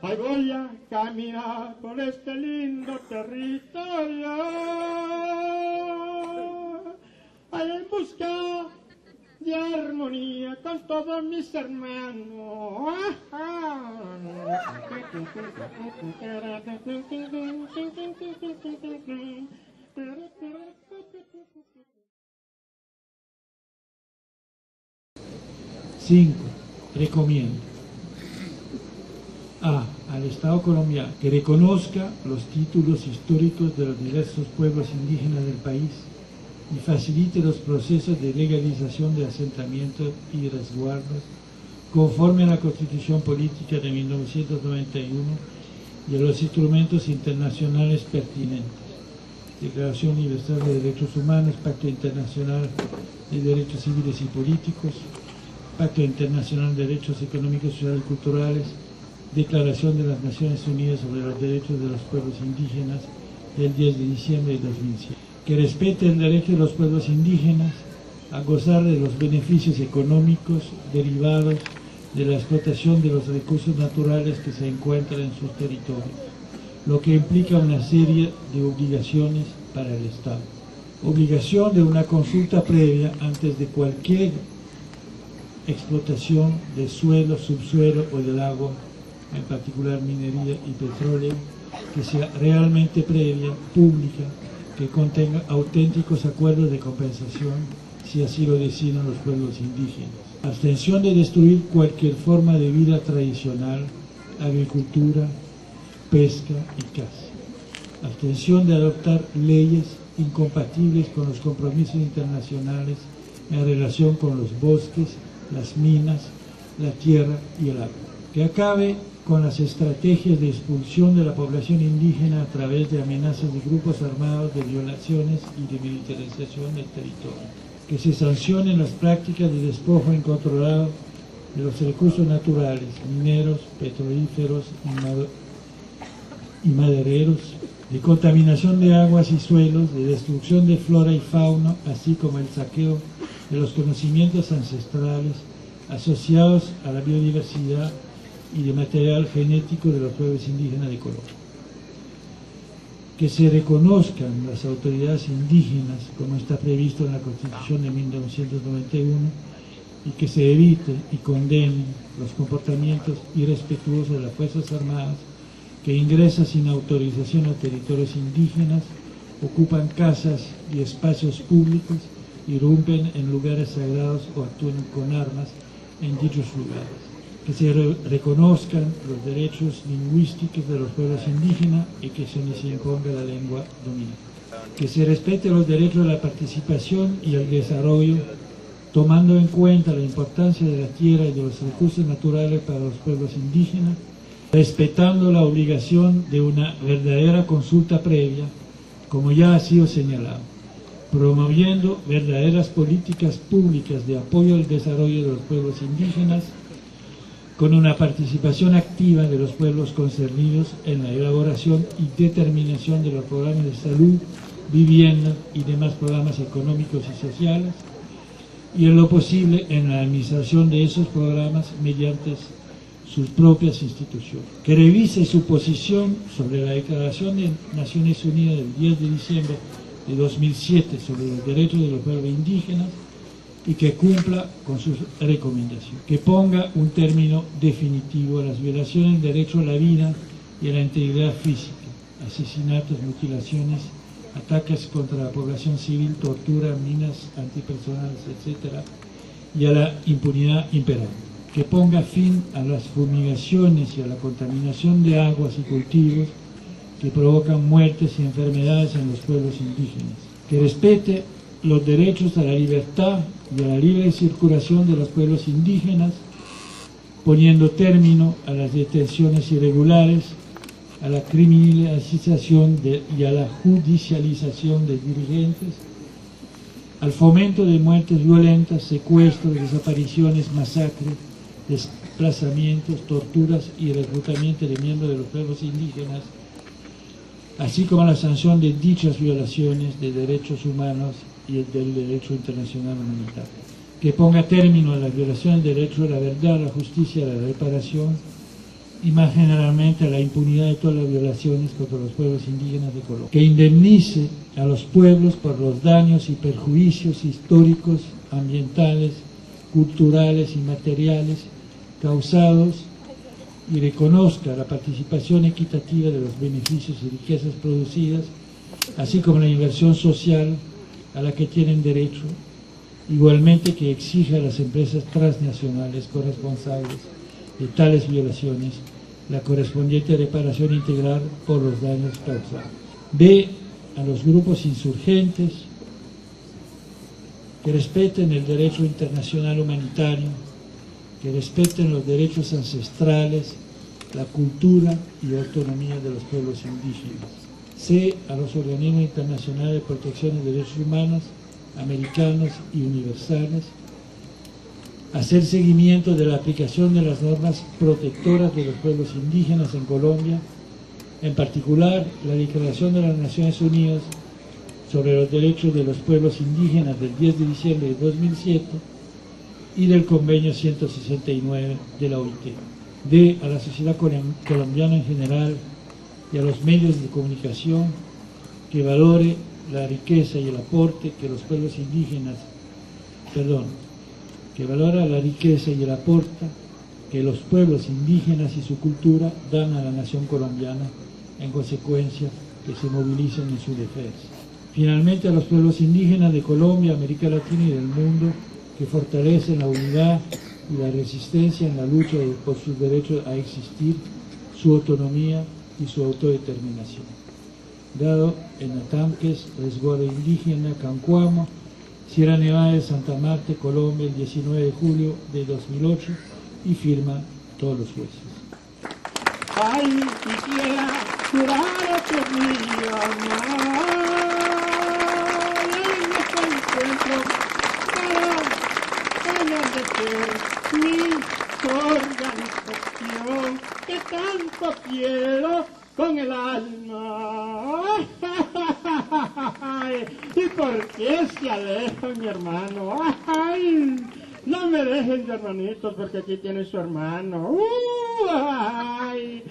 Ahí voy a caminar por este lindo territorio, ahí en busca de armonía con todos mis hermanos. Cinco, recomiendo al Estado colombiano que reconozca los títulos históricos de los diversos pueblos indígenas del país y facilite los procesos de legalización de asentamientos y resguardos conforme a la Constitución Política de 1991 y a los instrumentos internacionales pertinentes. Declaración Universal de Derechos Humanos, Pacto Internacional de Derechos Civiles y Políticos, Pacto Internacional de Derechos Económicos, Sociales y Culturales, Declaración de las Naciones Unidas sobre los Derechos de los Pueblos Indígenas del 10 de diciembre de 2007. Que respete el derecho de los pueblos indígenas a gozar de los beneficios económicos derivados de la explotación de los recursos naturales que se encuentran en sus territorios, lo que implica una serie de obligaciones para el Estado. Obligación de una consulta previa antes de cualquier explotación de suelo, subsuelo o del agua, en particular minería y petróleo, que sea realmente previa, pública, que contenga auténticos acuerdos de compensación, si así lo deciden los pueblos indígenas. Abstención de destruir cualquier forma de vida tradicional, agricultura, pesca y caza. Abstención de adoptar leyes incompatibles con los compromisos internacionales en relación con los bosques, las minas, la tierra y el agua. Que acabe con las estrategias de expulsión de la población indígena a través de amenazas de grupos armados, de violaciones y de militarización del territorio. Que se sancionen las prácticas de despojo incontrolado de los recursos naturales, mineros, petrolíferos y madereros, de contaminación de aguas y suelos, de destrucción de flora y fauna, así como el saqueo de los conocimientos ancestrales asociados a la biodiversidad y de material genético de los pueblos indígenas de Colombia. Que se reconozcan las autoridades indígenas, como está previsto en la Constitución de 1991, y que se evite y condene los comportamientos irrespetuosos de las Fuerzas Armadas que ingresan sin autorización a territorios indígenas, ocupan casas y espacios públicos, irrumpen en lugares sagrados o actúan con armas en dichos lugares. Que se reconozcan los derechos lingüísticos de los pueblos indígenas y que se les imponga la lengua dominante. Que se respete los derechos de la participación y el desarrollo, tomando en cuenta la importancia de la tierra y de los recursos naturales para los pueblos indígenas, respetando la obligación de una verdadera consulta previa, como ya ha sido señalado, promoviendo verdaderas políticas públicas de apoyo al desarrollo de los pueblos indígenas, con una participación activa de los pueblos concernidos en la elaboración y determinación de los programas de salud, vivienda y demás programas económicos y sociales, y en lo posible en la administración de esos programas mediante sus propias instituciones. Que revise su posición sobre la Declaración de Naciones Unidas del 10 de diciembre de 2007 sobre los derechos de los pueblos indígenas y que cumpla con sus recomendaciones. Que ponga un término definitivo a las violaciones del derecho a la vida y a la integridad física, asesinatos, mutilaciones, ataques contra la población civil, tortura, minas antipersonales, etc., y a la impunidad imperante. Que ponga fin a las fumigaciones y a la contaminación de aguas y cultivos que provocan muertes y enfermedades en los pueblos indígenas. Que respete los derechos a la libertad y a la libre circulación de los pueblos indígenas, poniendo término a las detenciones irregulares, a la criminalización y a la judicialización de dirigentes, al fomento de muertes violentas, secuestros, desapariciones, masacres, desplazamientos, torturas y reclutamiento de miembros de los pueblos indígenas, así como la sanción de dichas violaciones de derechos humanos y del derecho internacional humanitario, que ponga término a las violaciones del derecho a la verdad, a la justicia, a la reparación y más generalmente a la impunidad de todas las violaciones contra los pueblos indígenas de Colombia, que indemnice a los pueblos por los daños y perjuicios históricos, ambientales, culturales y materiales causados y reconozca la participación equitativa de los beneficios y riquezas producidas, así como la inversión social a la que tienen derecho, igualmente que exija a las empresas transnacionales corresponsables de tales violaciones la correspondiente reparación integral por los daños causados. B. A los grupos insurgentes que respeten el derecho internacional humanitario, que respeten los derechos ancestrales, la cultura y autonomía de los pueblos indígenas. C. A los organismos internacionales de protección de derechos humanos, americanos y universales, hacer seguimiento de la aplicación de las normas protectoras de los pueblos indígenas en Colombia, en particular la Declaración de las Naciones Unidas sobre los Derechos de los Pueblos Indígenas del 10 de diciembre de 2007 y del Convenio 169 de la OIT. D. A la sociedad colombiana en general y a los medios de comunicación que valore la riqueza y el aporte que los pueblos indígenas, que valora la riqueza y el aporte que los pueblos indígenas y su cultura dan a la nación colombiana, en consecuencia que se movilicen en su defensa. Finalmente, a los pueblos indígenas de Colombia, América Latina y del mundo que fortalecen la unidad y la resistencia en la lucha por sus derechos a existir, su autonomía y su autodeterminación. Dado en Atamques, resguardo indígena, Cancuamo, Sierra Nevada de Santa Marta, Colombia, el 19 de julio de 2008, y firma todos los jueces. Ay, quisiera jurar que mi amor en este encuentro para de ser mi organización que tanto quiero con el alma. Ay, ¿y por qué se aleja mi hermano? Ay, no me dejen de hermanitos porque aquí tiene su hermano. Ay.